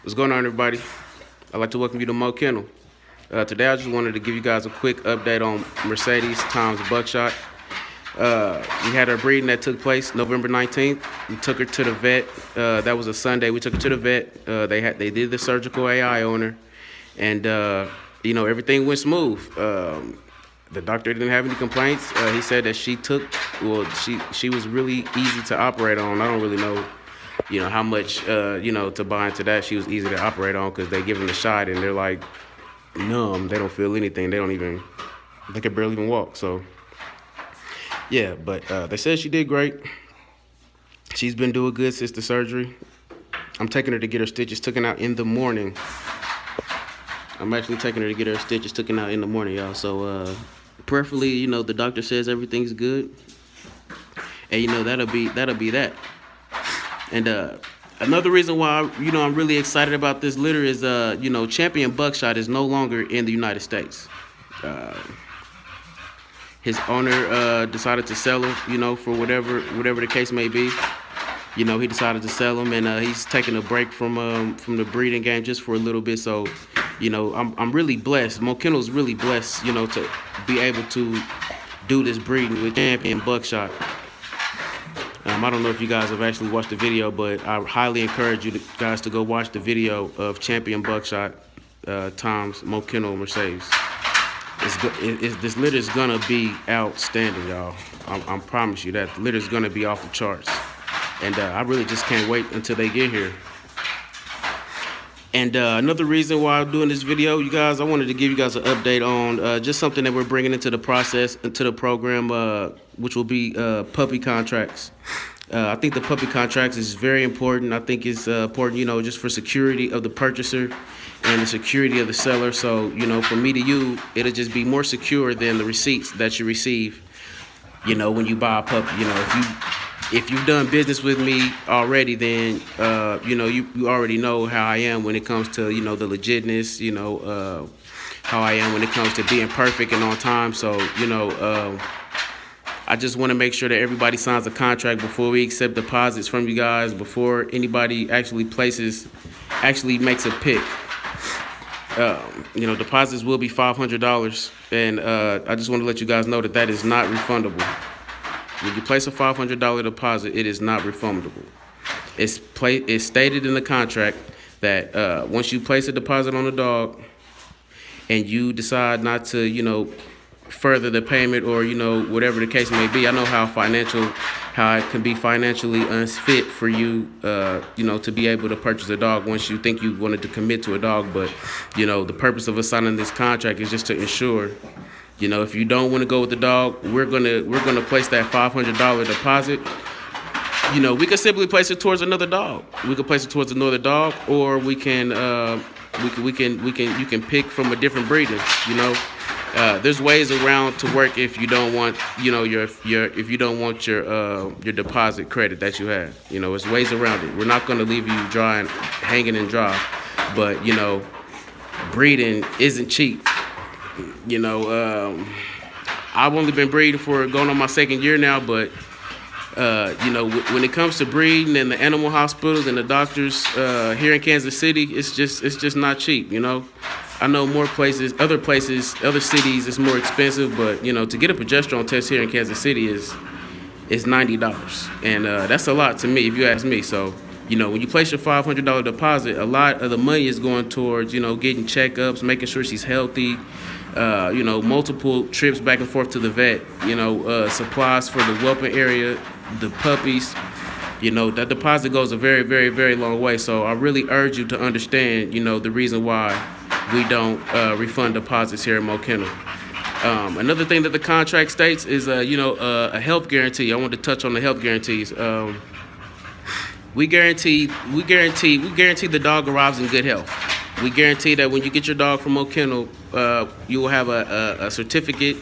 What's going on, everybody? I'd like to welcome you to Mo Kennel. Today, I just wanted to give you guys a quick update on Mercedez X Buckshot. We had our breeding that took place November 19th. We took her to the vet. That was a Sunday. We took her to the vet. They did the surgical AI on her, and everything went smooth. The doctor didn't have any complaints. He said that she was really easy to operate on. I don't really know, how much, to buy into that. She was easy to operate on because they give them a shot and they're like numb. They don't feel anything. They can barely even walk. So, yeah, but they said she did great. She's been doing good since the surgery. I'm taking her to get her stitches taken out in the morning. I'm actually taking her to get her stitches taken out in the morning, y'all. So, preferably, the doctor says everything's good. And, that'll be that. And another reason why, I'm really excited about this litter is, Champion Buckshot is no longer in the United States. His owner decided to sell him, for whatever the case may be. He decided to sell him, and he's taking a break from the breeding game just for a little bit. So, I'm really blessed. Mo Kennel's really blessed, to be able to do this breeding with Champion Buckshot. I don't know if you guys have actually watched the video, but I highly encourage you guys to go watch the video of Champion Buckshot times Mo Kennel Mercedes. This litter is gonna be outstanding, y'all. I promise you that. The litter is gonna be off the charts, and I really just can't wait until they get here. And another reason why I'm doing this video, you guys, I wanted to give you guys an update on just something that we're bringing into the process, into the program, which will be puppy contracts. I think the puppy contracts is very important. I think it's important, just for security of the purchaser and the security of the seller. So, from me to you, it'll just be more secure than the receipts that you receive, when you buy a puppy. If you've done business with me already, then, you already know how I am when it comes to, the legitness, how I am when it comes to being perfect and on time. So, I just want to make sure that everybody signs a contract before we accept deposits from you guys, before anybody actually makes a pick. Deposits will be $500, and I just want to let you guys know that is not refundable. When you place a $500 deposit, it is not refundable. It's stated in the contract that once you place a deposit on a dog and you decide not to, further the payment or, whatever the case may be, I know how it can be financially unfit for you, to be able to purchase a dog once you think you wanted to commit to a dog. But, the purpose of us signing this contract is just to ensure, if you don't want to go with the dog, we're gonna place that $500 deposit. We can simply place it towards another dog. We can place it towards another dog, or you can pick from a different breeder. There's ways around to work if you don't want, your deposit credit that you have. There's ways around it. We're not gonna leave you hanging and dry, but breeding isn't cheap. I've only been breeding for going on my second year now, but when it comes to breeding and the animal hospitals and the doctors here in Kansas City, it's just not cheap. I know other cities, it's more expensive, but to get a progesterone test here in Kansas City is $90, and that's a lot to me, if you ask me. So when you place your $500 deposit, a lot of the money is going towards getting checkups, making sure she's healthy. Multiple trips back and forth to the vet, supplies for the whelping area, the puppies. That deposit goes a very, very, very long way. So I really urge you to understand, the reason why we don't refund deposits here at Mo Kennel. Another thing that the contract states is, a health guarantee. I want to touch on the health guarantees. We guarantee the dog arrives in good health. We guarantee that when you get your dog from Mo Kennel, you will have a certificate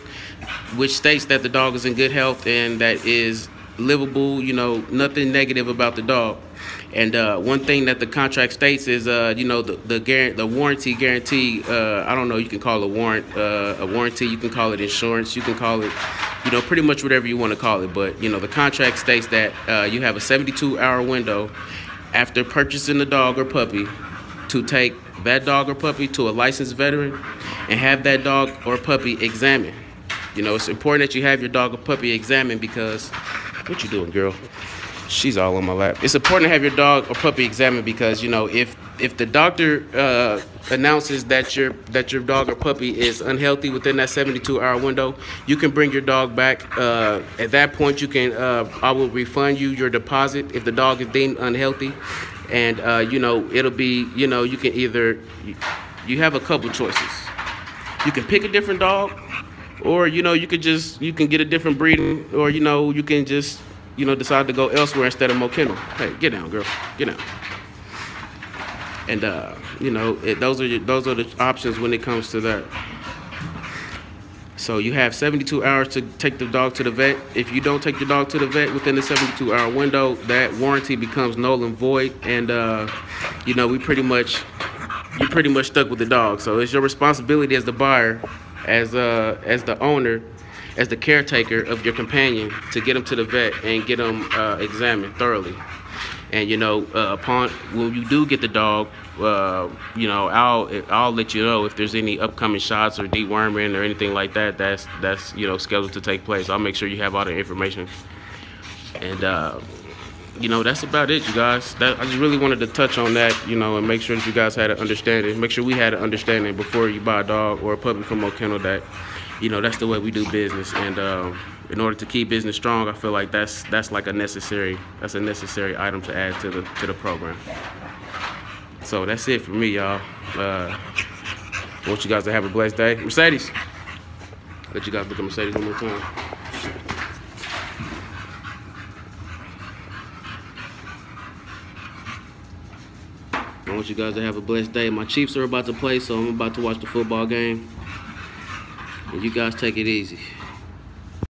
which states that the dog is in good health and that is livable, nothing negative about the dog. And one thing that the contract states is, the warranty guarantee. I don't know, you can call it a warranty, you can call it insurance, you can call it, pretty much whatever you want to call it. But, the contract states that you have a 72-hour window after purchasing the dog or puppy to take that dog or puppy to a licensed veteran and have that dog or puppy examined. You know, it's important that you have your dog or puppy examined because, what you doing, girl? She's all on my lap. It's important to have your dog or puppy examined because, you know, if the doctor announces that your dog or puppy is unhealthy within that 72-hour window, you can bring your dog back. At that point, you can I will refund you your deposit if the dog is deemed unhealthy. And, you know, it'll be, you know, you can either, you have a couple choices. You can pick a different dog, or, you know, you can get a different breeding, or, you know, you can just, you know, decide to go elsewhere instead of Mo Kennel. Hey, get down, girl, get down. And, you know, those are the options when it comes to that. So you have 72 hours to take the dog to the vet. If you don't take the dog to the vet within the 72-hour window, that warranty becomes null and void. And, you know, you're pretty much stuck with the dog. So it's your responsibility as the buyer, as the owner, as the caretaker of your companion, to get them to the vet and get them examined thoroughly. And, you know, when you do get the dog, you know, I'll let you know if there's any upcoming shots or deworming or anything like that. That's you know, scheduled to take place. I'll make sure you have all the information. And you know, that's about it, you guys. I just really wanted to touch on that, you know, and make sure that you guys had an understanding. Make sure we had an understanding before you buy a dog or a puppy from Mo Kennel that, you know, that's the way we do business. And in order to keep business strong, I feel like that's like a necessary item to add to the program. So that's it for me, y'all. I want you guys to have a blessed day. Mercedes. Let you guys look at Mercedes one more time. I want you guys to have a blessed day. My Chiefs are about to play, so I'm about to watch the football game. And you guys take it easy.